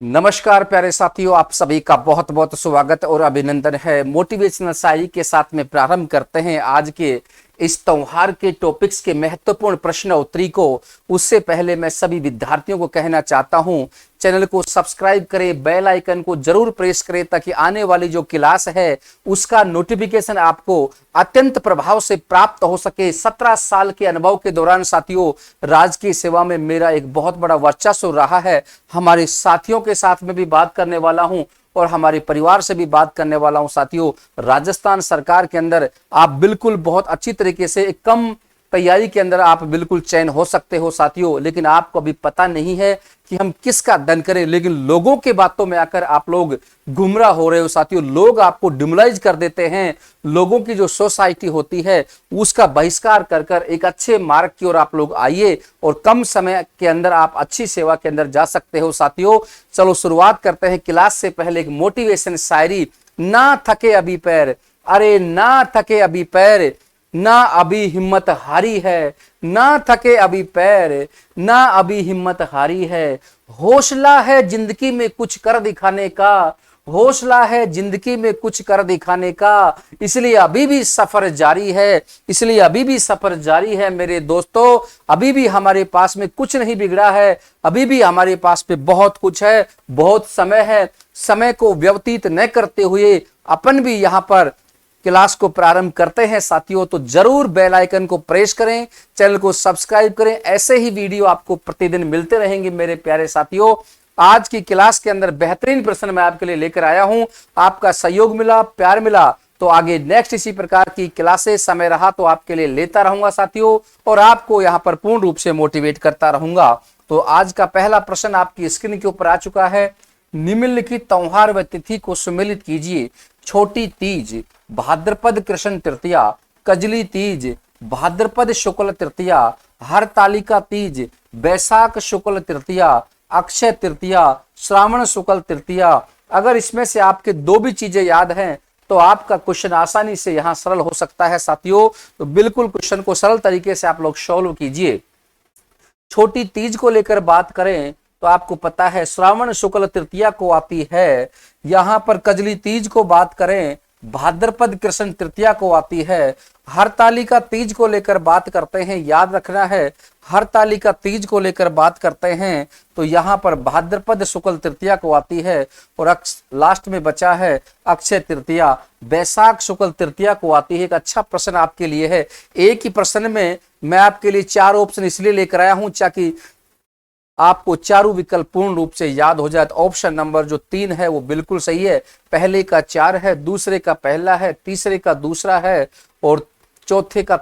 नमस्कार प्यारे साथियों, आप सभी का बहुत बहुत स्वागत और अभिनंदन है। मोटिवेशनल शायरी के साथ में प्रारंभ करते हैं आज के इस त्योहार के टॉपिक्स के महत्वपूर्ण प्रश्न उत्तरी को। उससे पहले मैं सभी विद्यार्थियों को कहना चाहता हूं, चैनल को सब्सक्राइब करें, बेल आइकन को जरूर प्रेस करें ताकि आने वाली जो क्लास है उसका नोटिफिकेशन आपको अत्यंत प्रभाव से प्राप्त हो सके। 17 साल के अनुभव के दौरान साथियों, राजकीय सेवा में मेरा एक बहुत बड़ा वर्चस्व रहा है। हमारे साथियों के साथ में भी बात करने वाला हूं और हमारे परिवार से भी बात करने वाला हूं। साथियों, राजस्थान सरकार के अंदर आप बिल्कुल बहुत अच्छी तरीके से एक कम तैयारी के अंदर आप बिल्कुल चयन हो सकते हो साथियों, लेकिन आपको अभी पता नहीं है कि हम किसका अध्ययन करें। लेकिन लोगों के बातों में आकर आप लोग गुमराह हो रहे हो साथियों। लोग आपको डिमोलाइज कर देते हैं। लोगों की जो सोसाइटी होती है उसका बहिष्कार कर कर एक अच्छे मार्ग की ओर आप लोग आइए और कम समय के अंदर आप अच्छी सेवा के अंदर जा सकते हो साथियों। चलो शुरुआत करते हैं। क्लास से पहले एक मोटिवेशन शायरी। ना थके अभी पैर, अरे ना थके अभी पैर, ना अभी हिम्मत हारी है। ना थके अभी पैर, ना अभी हिम्मत हारी है। हौसला है जिंदगी में कुछ कर दिखाने का, हौसला है जिंदगी में कुछ कर दिखाने का। इसलिए अभी भी सफर जारी है, इसलिए अभी भी सफर जारी है मेरे दोस्तों। अभी भी हमारे पास में कुछ नहीं बिगड़ा है, अभी भी हमारे पास में बहुत कुछ है, बहुत समय है। समय को व्यतीत न करते हुए अपन भी यहां पर क्लास को प्रारंभ करते हैं साथियों। तो जरूर बेल आइकन को प्रेस करें, चैनल को सब्सक्राइब करें। ऐसे ही वीडियो आपको प्रतिदिन मिलते रहेंगे मेरे प्यारे साथियों। आज की क्लास के अंदर बेहतरीन प्रश्न मैं आपके लिए लेकर आया हूं। आपका सहयोग मिला, प्यार मिला तो आगे नेक्स्ट इसी प्रकार की क्लासेस समय रहा तो आपके लिए लेता रहूंगा साथियों, और आपको यहां पर पूर्ण रूप से मोटिवेट करता रहूंगा। तो आज का पहला प्रश्न आपकी स्क्रीन के ऊपर आ चुका है। निम्नलिखित त्योहार व तिथि को सम्मिलित कीजिए। छोटी तीज, भाद्रपद कृष्ण तृतीया, कजली तीज, भाद्रपद शुक्ल तृतीया, हरतालिका तीज, बैसाख शुक्ल तृतीया, अक्षय तृतीया, श्रावण शुक्ल तृतीया। अगर इसमें से आपके दो भी चीजें याद हैं तो आपका क्वेश्चन आसानी से यहां सरल हो सकता है साथियों। तो बिल्कुल क्वेश्चन को सरल तरीके से आप लोग सॉल्व कीजिए। छोटी तीज को लेकर बात करें तो आपको पता है श्रावण शुक्ल तृतीया को आती है। यहां पर कजली तीज को बात करें, भाद्रपद कृष्ण तृतीया को आती है। हरतालिका तीज को लेकर बात करते हैं, याद रखना है हरतालिका तीज को लेकर बात करते हैं तो यहां पर भाद्रपद शुक्ल तृतीया को आती है। और लास्ट में बचा है अक्षय तृतीया, बैसाख शुक्ल तृतीया को आती है। एक अच्छा प्रश्न आपके लिए है। एक ही प्रश्न में मैं आपके लिए 4 ऑप्शन इसलिए लेकर आया हूं ताकि आपको चारों विकल्प पूर्ण रूप से याद हो जाए। तो ऑप्शन नंबर जो 3 है वो बिल्कुल सही है। पहले का 4 है, दूसरे का पहला है, तीसरे का दूसरा है और चौथे का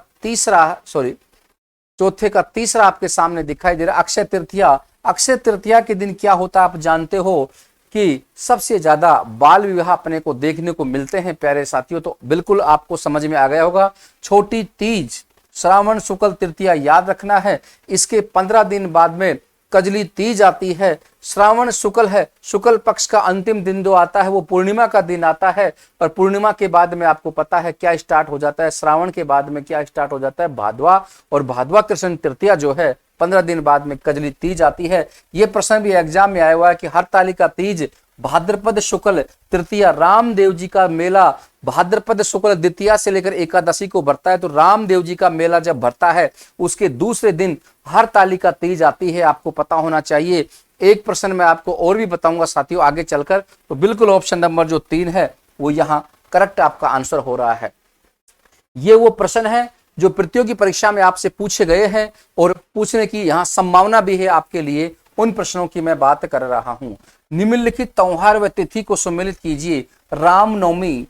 तीसरा आपके सामने दिखाई दे रहा है अक्षय तृतीया। अक्षय तृतीया के दिन क्या होता है आप जानते हो कि सबसे ज्यादा बाल विवाह अपने को देखने को मिलते हैं प्यारे साथियों। तो बिल्कुल आपको समझ में आ गया होगा। छोटी तीज, श्रावण शुक्ल तृतीया याद रखना है। इसके 15 दिन बाद में कजली तीज आती है। श्रावण शुक्ल है, शुक्ल पक्ष का अंतिम दिन जो आता है वो पूर्णिमा का दिन आता है। और पूर्णिमा के बाद में आपको पता है क्या स्टार्ट हो जाता है, श्रावण के बाद में क्या स्टार्ट हो जाता है, भादवा। और भादवा कृष्ण तृतीया जो है 15 दिन बाद में कजली तीज आती है। ये प्रश्न भी एग्जाम में आया हुआ है कि हरतालिका तीज, भाद्रपद शुक्ल तृतीया, रामदेव जी का मेला भाद्रपद शुक्ल द्वितीया से लेकर एकादशी को भरता है। तो रामदेव जी का मेला जब भरता है उसके दूसरे दिन हरतालिका तीज आती है, आपको पता होना चाहिए। एक प्रश्न मैं आपको और भी बताऊंगा साथियों आगे चलकर। तो बिल्कुल ऑप्शन नंबर जो 3 है वो यहाँ करेक्ट आपका आंसर हो रहा है। ये वो प्रश्न है जो प्रतियोगी परीक्षा में आपसे पूछे गए हैं और पूछने की यहाँ संभावना भी है आपके लिए। उन प्रश्नों की मैं बात कर रहा हूं। निम्नलिखित त्योहार व तिथि को सम्मिलित कीजिए। रामनवमी,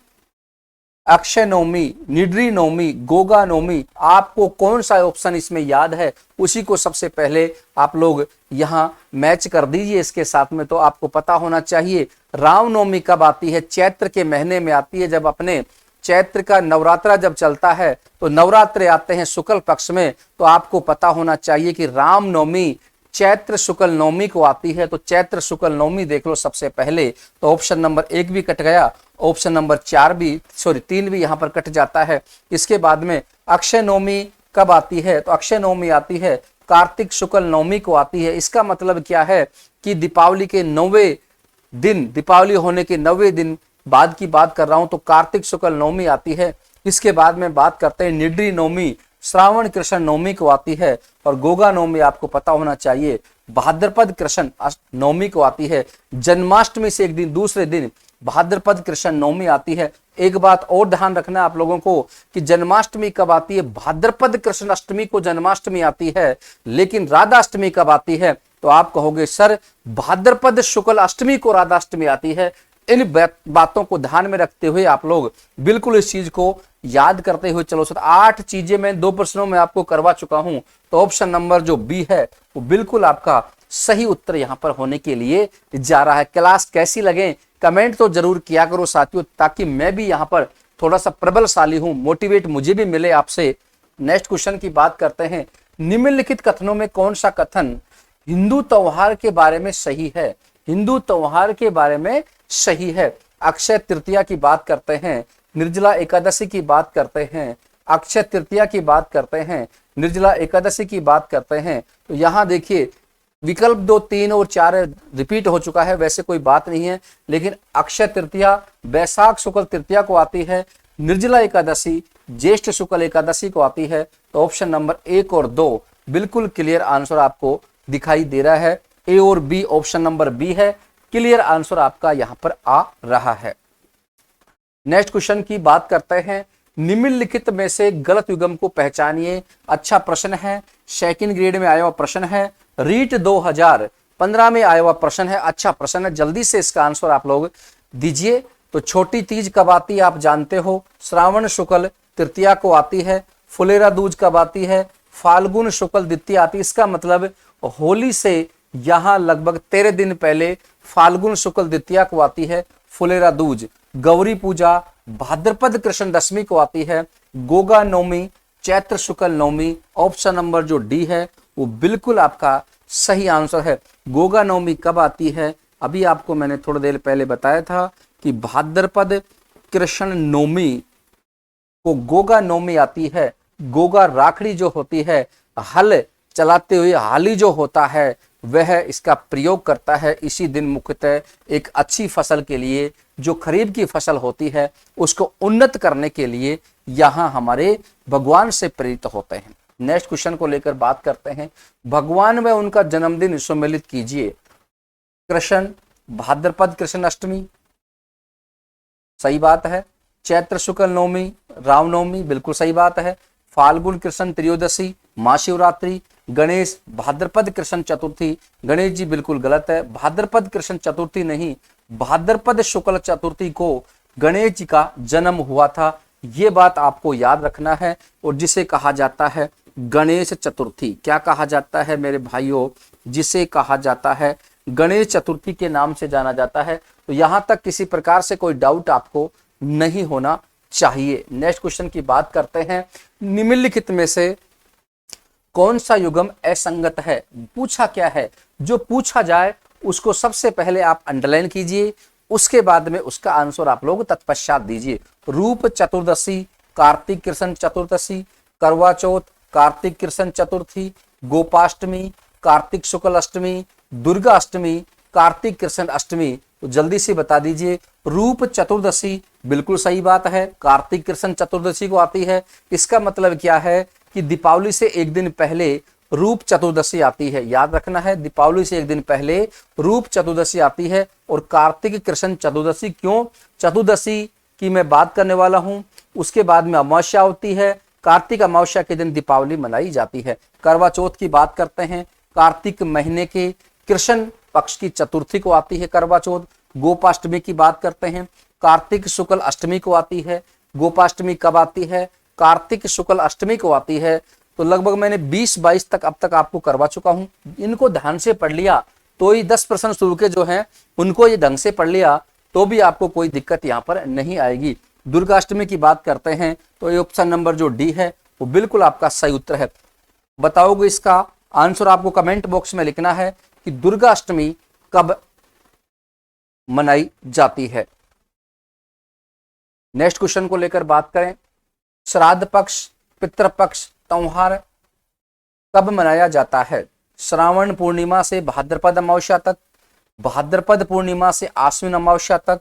अक्षय नवमी, निड्री नवमी, गोगा नवमी। आपको कौन सा ऑप्शन इसमें याद है उसी को सबसे पहले आप लोग यहां मैच कर दीजिए इसके साथ में। तो आपको पता होना चाहिए रामनवमी कब आती है, चैत्र के महीने में आती है। जब अपने चैत्र का नवरात्रा जब चलता है तो नवरात्रे आते हैं शुक्ल पक्ष में। तो आपको पता होना चाहिए कि रामनवमी चैत्र शुक्ल नवमी को आती है। तो चैत्र शुक्ल नवमी देख लो सबसे पहले। तो ऑप्शन नंबर 1 भी कट गया, ऑप्शन नंबर 3 भी यहां पर कट जाता है। इसके बाद में अक्षय नवमी कब आती है, तो अक्षय नवमी आती है कार्तिक शुक्ल नवमी को आती है। इसका मतलब क्या है कि दीपावली के 9वें दिन दीपावली होने के 90 दिन बाद की बात कर रहा हूं तो कार्तिक शुक्ल नवमी आती है। इसके बाद में बात करते हैं निड्री नवमी, श्रावण कृष्ण नवमी को आती है, और गोगा नवमी आपको पता होना चाहिए भाद्रपद कृष्ण नवमी को आती है। जन्माष्टमी से एक दिन दूसरे दिन भाद्रपद कृष्ण नवमी आती है। एक बात और ध्यान रखना आप लोगों को कि जन्माष्टमी कब आती है, भाद्रपद कृष्ण अष्टमी को जन्माष्टमी आती है, लेकिन राधाष्टमी कब आती है, तो आप कहोगे सर भाद्रपद शुक्ल अष्टमी को राधाष्टमी आती है। इन बातों को ध्यान में रखते हुए आप लोग बिल्कुल इस चीज को याद करते हुए चलो। सर 8 चीजें मैं 2 प्रश्नों में आपको करवा चुका हूं, तो ऑप्शन नंबर जो बी है वो बिल्कुल आपका सही उत्तर यहां पर होने के लिए जा रहा है। क्लास कैसी लगे कमेंट तो जरूर किया करो साथियों, ताकि मैं भी यहां पर थोड़ा सा प्रबलशाली हूं, मोटिवेट मुझे भी मिले आपसे। नेक्स्ट क्वेश्चन की बात करते हैं, निम्नलिखित कथनों में कौन सा कथन हिंदू त्योहार के बारे में सही है? हिंदू त्योहार के बारे में सही है। अक्षय तृतीया की बात करते हैं, निर्जला एकादशी की बात करते हैं, अक्षय तृतीया की बात करते हैं, निर्जला एकादशी की बात करते हैं, तो यहां देखिए विकल्प 2, 3 और 4 रिपीट हो चुका है, वैसे कोई बात नहीं है, लेकिन अक्षय तृतीया बैसाख शुक्ल तृतीया को आती है, निर्जला एकादशी ज्येष्ठ शुक्ल एकादशी को आती है। तो ऑप्शन नंबर 1 और 2 बिल्कुल क्लियर आंसर आपको दिखाई दे रहा है। ए और बी, ऑप्शन नंबर बी है क्लियर आंसर आपका यहां पर आ रहा है। नेक्स्ट क्वेश्चन की बात करते हैं, निम्नलिखित में से गलत युग्म को पहचानिए। अच्छा प्रश्न है, सेकंड ग्रेड में आया हुआ प्रश्न है, रीट 2015 में आया हुआ प्रश्न है। अच्छा प्रश्न है, जल्दी से इसका आंसर आप लोग दीजिए। तो छोटी तीज कब आती है आप जानते हो, श्रावण शुक्ल तृतीया को आती है। फुलेरा दूज कब आती है, फाल्गुन शुक्ल द्वितीया आती है। इसका मतलब होली से यहां लगभग 13 दिन पहले फाल्गुन शुक्ल द्वितीया को आती है फुलेरा दूज। गौरी पूजा भाद्रपद कृष्ण दशमी को आती है। गोगा नवमी चैत्र शुक्ल नवमी, ऑप्शन नंबर जो डी है वो बिल्कुल आपका सही आंसर है। गोगा नवमी कब आती है, अभी आपको मैंने थोड़ी देर पहले बताया था कि भाद्रपद कृष्ण नवमी को गोगा नवमी आती है। गोगा राखड़ी जो होती है, हल चलाते हुए हाली जो होता है वह इसका प्रयोग करता है इसी दिन मुख्यतः एक अच्छी फसल के लिए, जो खरीफ की फसल होती है उसको उन्नत करने के लिए यहाँ हमारे भगवान से प्रेरित होते हैं। नेक्स्ट क्वेश्चन को लेकर बात करते हैं, भगवान व उनका जन्मदिन सम्मिलित कीजिए। कृष्ण भाद्रपद कृष्ण अष्टमी सही बात है, चैत्र शुक्ल नवमी रामनवमी बिल्कुल सही बात है, फाल्गुन कृष्ण त्रयोदशी महाशिवरात्रि, गणेश भाद्रपद कृष्ण चतुर्थी, गणेश जी बिल्कुल गलत है, भाद्रपद कृष्ण चतुर्थी नहीं, भाद्रपद शुक्ल चतुर्थी को गणेश जी का जन्म हुआ था। ये बात आपको याद रखना है, और जिसे कहा जाता है गणेश चतुर्थी, क्या कहा जाता है मेरे भाइयों, जिसे कहा जाता है गणेश चतुर्थी के नाम से जाना जाता है। तो यहां तक किसी प्रकार से कोई डाउट आपको नहीं होना चाहिए। नेक्स्ट क्वेश्चन की बात करते हैं, निम्नलिखित में से कौन सा युग्म असंगत है? पूछा क्या है, जो पूछा जाए उसको सबसे पहले आप अंडरलाइन कीजिए, उसके बाद में उसका आंसर आप लोग तत्पश्चात दीजिए। रूप चतुर्दशी कार्तिक कृष्ण चतुर्दशी, करवा चौथ कार्तिक कृष्ण चतुर्थी, गोपाष्टमी कार्तिक शुक्ल अष्टमी, दुर्गा अष्टमी कार्तिक कृष्ण अष्टमी। तो जल्दी से बता दीजिए। रूप चतुर्दशी बिल्कुल सही बात है, कार्तिक कृष्ण चतुर्दशी को आती है। इसका मतलब क्या है कि दीपावली से एक दिन पहले रूप चतुर्दशी आती है, याद रखना है दीपावली से एक दिन पहले रूप चतुर्दशी आती है। और कार्तिक कृष्ण चतुर्दशी क्यों, चतुर्दशी की मैं बात करने वाला हूं, उसके बाद में अमावस्या होती है, कार्तिक अमावस्या के दिन दीपावली मनाई जाती है। करवा चौथ की बात करते हैं, कार्तिक महीने के कृष्ण पक्ष की चतुर्थी को आती है करवा चौथ। गोपाष्टमी की बात करते हैं, कार्तिक शुक्ल अष्टमी को आती है। गोपाष्टमी कब आती है, कार्तिक शुक्ल अष्टमी को आती है। तो लगभग मैंने 20-22 तक अब तक आपको करवा चुका हूं, इनको ध्यान से पढ़ लिया तो ही 10 प्रश्न शुरू के जो हैं उनको ये ढंग से पढ़ लिया तो भी आपको कोई दिक्कत यहाँ पर नहीं आएगी। दुर्गाष्टमी की बात करते हैं तो ये ऑप्शन नंबर जो डी है वो बिल्कुल आपका सही उत्तर है। बताओगे इसका आंसर आपको कमेंट बॉक्स में लिखना है कि दुर्गाष्टमी कब मनाई जाती है। नेक्स्ट क्वेश्चन को लेकर बात करें, श्राद्ध पक्ष पितृपक्ष त्योहार कब मनाया जाता है? श्रावण पूर्णिमा से भाद्रपद अमावस्या तक, भाद्रपद पूर्णिमा से आश्विन अमावस्या तक,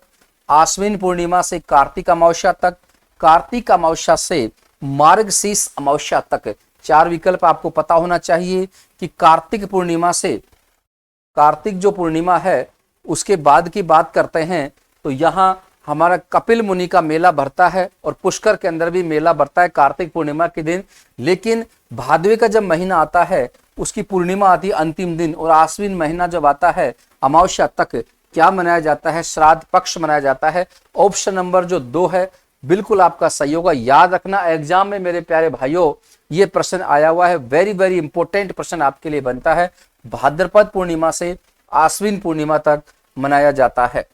आश्विन पूर्णिमा से कार्तिक अमावस्या तक, कार्तिक अमावस्या से मार्गशीर्ष अमावस्या तक। 4 विकल्प आपको पता होना चाहिए कि कार्तिक पूर्णिमा से, कार्तिक जो पूर्णिमा है उसके बाद की बात करते हैं तो यहाँ हमारा कपिल मुनि का मेला भरता है और पुष्कर के अंदर भी मेला भरता है कार्तिक पूर्णिमा के दिन। लेकिन भादवे का जब महीना आता है उसकी पूर्णिमा आती है अंतिम दिन, और आश्विन महीना जब आता है अमावस्या तक क्या मनाया जाता है, श्राद्ध पक्ष मनाया जाता है। ऑप्शन नंबर जो 2 है बिल्कुल आपका सही होगा। याद रखना एग्जाम में मेरे प्यारे भाइयों ये प्रश्न आया हुआ है, वेरी वेरी इंपॉर्टेंट प्रश्न आपके लिए बनता है। भाद्रपद पूर्णिमा से आश्विन पूर्णिमा तक मनाया जाता है।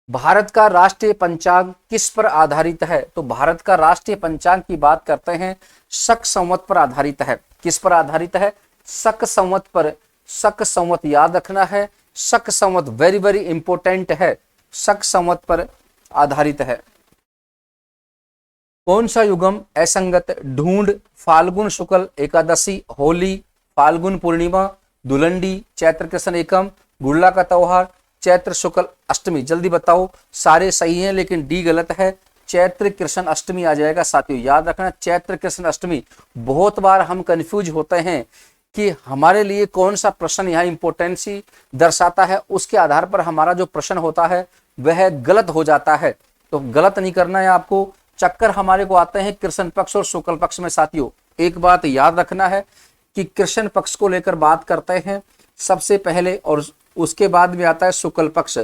भारत का राष्ट्रीय पंचांग किस पर आधारित है? तो भारत का राष्ट्रीय पंचांग की बात करते हैं शक संवत पर आधारित है। किस पर आधारित है? शक संवत पर। शक संवत याद रखना है, शक संवत वेरी वेरी इंपॉर्टेंट है, शक संवत पर आधारित है। कौन सा युगम असंगत ढूंढ फाल्गुन शुक्ल एकादशी, होली, फाल्गुन पूर्णिमा, धुलंडी, चैत्र कृष्ण एकम, गुड़ला का त्योहार, चैत्र शुक्ल अष्टमी? जल्दी बताओ। सारे सही हैं लेकिन डी गलत है, चैत्र कृष्ण अष्टमी आ जाएगा। साथियों याद रखना चैत्र कृष्ण अष्टमी। बहुत बार हम कंफ्यूज होते हैं कि हमारे लिए कौन सा प्रश्न यहाँ इंपोर्टेंसी दर्शाता है, उसके आधार पर हमारा जो प्रश्न होता है वह गलत हो जाता है। तो गलत नहीं करना है आपको। चक्कर हमारे को आते हैं कृष्ण पक्ष और शुक्ल पक्ष में। साथियों एक बात याद रखना है कि कृष्ण पक्ष को लेकर बात करते हैं सबसे पहले, और उसके बाद में आता है शुक्ल पक्ष।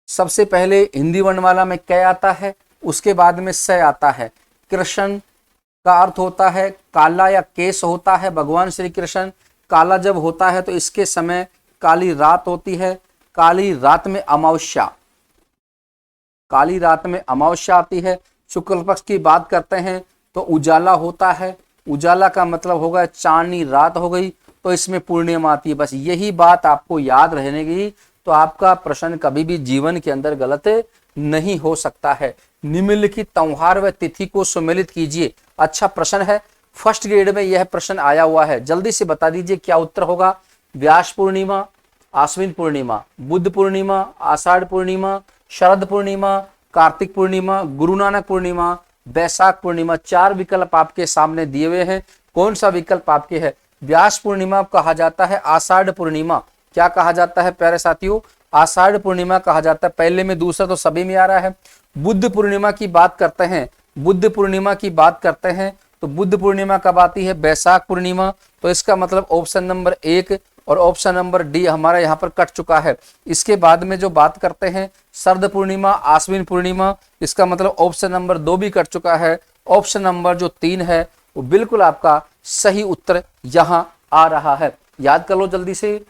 सबसे पहले हिंदी वर्णमाला में कै आता है, उसके बाद में स आता है। कृष्ण का अर्थ होता है काला या केश होता है। भगवान श्री कृष्ण काला जब होता है तो इसके समय काली रात होती है। काली रात में अमावस्या, काली रात में अमावस्या आती है। शुक्ल पक्ष की बात करते हैं तो उजाला होता है। उजाला का मतलब होगा चांदनी रात हो गई तो इसमें पूर्णिमा आती है। बस यही बात आपको याद रहने की, तो आपका प्रश्न कभी भी जीवन के अंदर गलत नहीं हो सकता है। निम्नलिखित त्योहार व तिथि को सम्मिलित कीजिए। अच्छा प्रश्न है, फर्स्ट ग्रेड में यह प्रश्न आया हुआ है। जल्दी से बता दीजिए क्या उत्तर होगा। व्यास पूर्णिमा, आश्विन पूर्णिमा, बुद्ध पूर्णिमा, आषाढ़ पूर्णिमा, शरद पूर्णिमा, कार्तिक पूर्णिमा, गुरु नानक पूर्णिमा, बैसाख पूर्णिमा। 4 विकल्प आपके सामने दिए हुए हैं। कौन सा विकल्प आपके है? व्यास पूर्णिमा कहा जाता है आषाढ़ पूर्णिमा। क्या कहा जाता है प्यारे साथियों? आषाढ़ पूर्णिमा कहा जाता है। पहले में दूसरा तो सभी में आ रहा है। बुद्ध पूर्णिमा की बात करते हैं, बुद्ध पूर्णिमा की बात करते हैं तो बुद्ध पूर्णिमा कब आती है? बैसाख पूर्णिमा। तो इसका मतलब ऑप्शन नंबर 1 और ऑप्शन नंबर डी हमारा यहाँ पर कट चुका है। इसके बाद में जो बात करते हैं शरद पूर्णिमा, आश्विन पूर्णिमा, इसका मतलब ऑप्शन नंबर 2 भी कट चुका है। ऑप्शन नंबर जो 3 है वो बिल्कुल आपका सही उत्तर यहाँ आ रहा है। याद कर लो जल्दी से।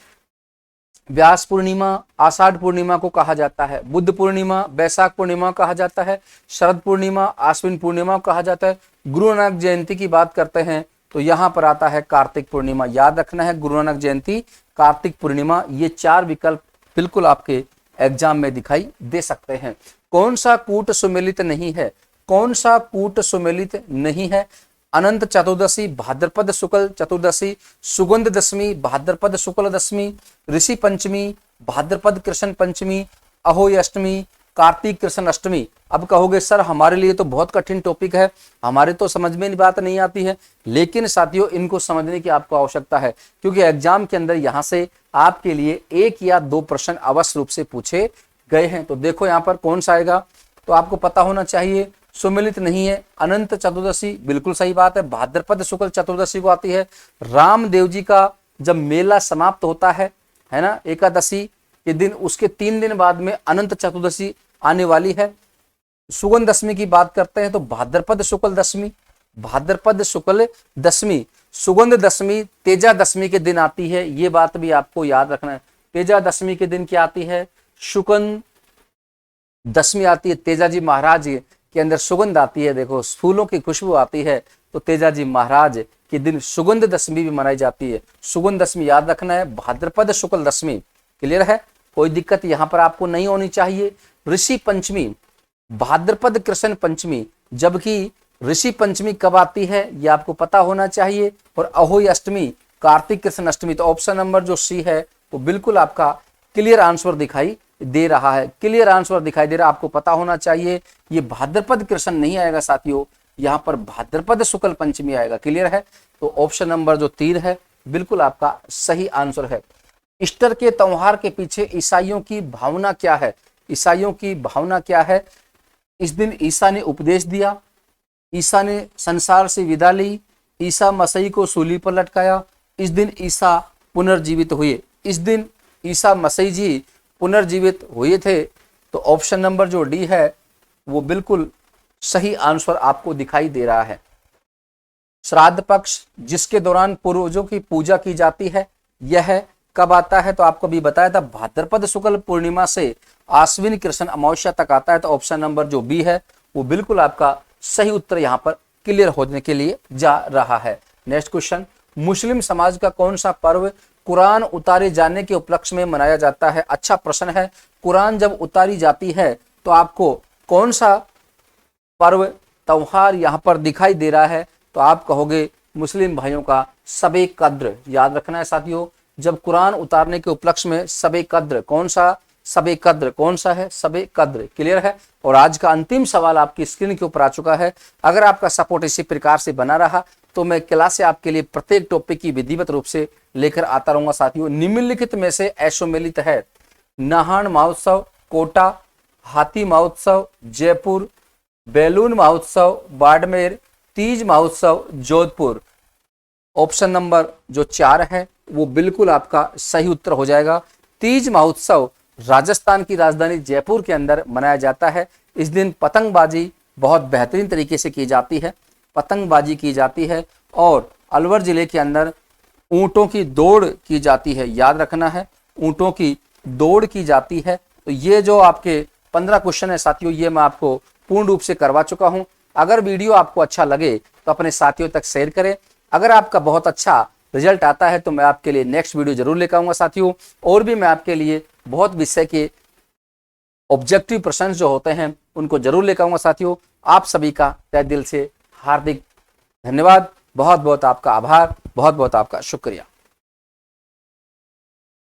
व्यास पूर्णिमा आषाढ़ पूर्णिमा को कहा जाता है, बुद्ध पूर्णिमा बैसाख पूर्णिमा कहा जाता है, शरद पूर्णिमा आश्विन पूर्णिमा कहा जाता है। गुरु नानक जयंती की बात करते हैं तो यहाँ पर आता है कार्तिक पूर्णिमा। याद रखना है गुरु नानक जयंती, कार्तिक पूर्णिमा। ये 4 विकल्प बिल्कुल आपके एग्जाम में दिखाई दे सकते हैं। कौन सा कूट सुमेलित नहीं है? कौन सा कूट सुमेलित नहीं है? अनंत चतुर्दशी, भाद्रपद शुक्ल चतुर्दशी, सुगंध दशमी, भाद्रपद शुक्ल दशमी, ऋषि पंचमी, भाद्रपद कृष्ण पंचमी, अहोई अष्टमी, कार्तिक कृष्ण अष्टमी। अब कहोगे सर हमारे लिए तो बहुत कठिन टॉपिक है, हमारे तो समझ में बात नहीं आती है। लेकिन साथियों इनको समझने की आपको आवश्यकता है, क्योंकि एग्जाम के अंदर यहाँ से आपके लिए 1 या 2 प्रश्न अवश्य रूप से पूछे गए हैं। तो देखो यहाँ पर कौन सा आएगा, तो आपको पता होना चाहिए। सुमिलित नहीं है, अनंत चतुर्दशी बिल्कुल सही बात है। भाद्रपद शुक्ल चतुर्दशी को आती है। रामदेव जी का जब मेला समाप्त होता है ना, एकादशी के दिन, उसके 3 दिन बाद में अनंत चतुर्दशी आने वाली है। सुगंध दशमी की बात करते हैं तो भाद्रपद शुक्ल दशमी, भाद्रपद शुक्ल दशमी, सुगंध दशमी तेजा दशमी के दिन आती है। ये बात भी आपको याद रखना है। तेजा दशमी के दिन क्या आती है? सुगंध दशमी आती है। तेजाजी महाराज के अंदर सुगंध आती है, देखो फूलों की खुशबू आती है, तो तेजाजी महाराज के दिन सुगंध दशमी भी मनाई जाती है। सुगंध दशमी याद रखना है, भाद्रपद शुक्ल दशमी। क्लियर है? कोई दिक्कत यहाँ पर आपको नहीं होनी चाहिए। ऋषि पंचमी, भाद्रपद कृष्ण पंचमी, जबकि ऋषि पंचमी कब आती है ये आपको पता होना चाहिए। और अहोई अष्टमी कार्तिक कृष्ण अष्टमी। तो ऑप्शन नंबर जो सी है वो बिल्कुल आपका क्लियर आंसर दिखाई दे रहा है, क्लियर आंसर दिखाई दे रहा है। आपको पता होना चाहिए ये भाद्रपद कृष्ण नहीं आएगा साथियों, यहाँ पर भाद्रपद शुक्ल पंचमी आएगा। क्लियर है? तो ऑप्शन नंबर जो 3 है बिल्कुल आपका सही आंसर है। ईस्टर के त्योहार के पीछे ईसाइयों की भावना क्या है? ईसाइयों की भावना क्या है? इस दिन ईसा ने उपदेश दिया, ईसा ने संसार से विदा ली, ईसा मसीह को सूली पर लटकाया, इस दिन ईसा पुनर्जीवित हुए, इस दिन ईसा मसीह जी पुनर्जीवित हुए थे। तो ऑप्शन नंबर जो डी है वो बिल्कुल सही आंसर आपको दिखाई दे रहा है। श्राद्ध पक्ष जिसके दौरान पूर्वजों की पूजा की जाती है, यह कब आता है? तो आपको भी बताया था भाद्रपद शुक्ल पूर्णिमा से आश्विन कृष्ण अमावस्या तक आता है। तो ऑप्शन नंबर जो बी है वो बिल्कुल आपका सही उत्तर यहाँ पर क्लियर होने के लिए जा रहा है। नेक्स्ट क्वेश्चन, मुस्लिम समाज का कौन सा पर्व कुरान उतारे जाने के उपलक्ष्य में मनाया जाता है? अच्छा प्रश्न है। कुरान जब उतारी जाती है तो आपको कौन सा पर्व त्योहार यहाँ पर दिखाई दे रहा है? तो आप कहोगे मुस्लिम भाइयों का सबे कद्र। याद रखना है साथियों, जब कुरान उतारने के उपलक्ष्य में सबे कद्र, कौन सा सबे कद्र, कौन सा है? सबे कद्र। क्लियर है? और आज का अंतिम सवाल आपकी स्क्रीन के ऊपर आ चुका है। अगर आपका सपोर्ट इसी प्रकार से बना रहा तो मैं क्लास से आपके लिए प्रत्येक टॉपिक की विधिवत रूप से लेकर आता रहूंगा साथियों। निम्नलिखित में से ऐशोमेलित है नाहन महोत्सव कोटा, हाथी महोत्सव जयपुर, बैलून महोत्सव बाड़मेर, तीज महोत्सव जोधपुर। ऑप्शन नंबर जो 4 है वो बिल्कुल आपका सही उत्तर हो जाएगा। तीज महोत्सव राजस्थान की राजधानी जयपुर के अंदर मनाया जाता है। इस दिन पतंगबाजी बहुत बेहतरीन तरीके से की जाती है, पतंगबाजी की जाती है और अलवर जिले के अंदर ऊंटों की दौड़ की जाती है। याद रखना है, ऊंटों की दौड़ की जाती है। तो ये जो आपके 15 क्वेश्चन है साथियों, ये मैं आपको पूर्ण रूप से करवा चुका हूं। अगर वीडियो आपको अच्छा लगे तो अपने साथियों तक शेयर करें। अगर आपका बहुत अच्छा रिजल्ट आता है तो मैं आपके लिए नेक्स्ट वीडियो जरूर लेकर आऊंगा साथियों। और भी मैं आपके लिए बहुत विषय के ऑब्जेक्टिव प्रश्न जो होते हैं उनको जरूर लेकर आऊंगा साथियों। आप सभी का तहे दिल से हार्दिक धन्यवाद, बहुत बहुत आपका आभार, बहुत बहुत आपका शुक्रिया।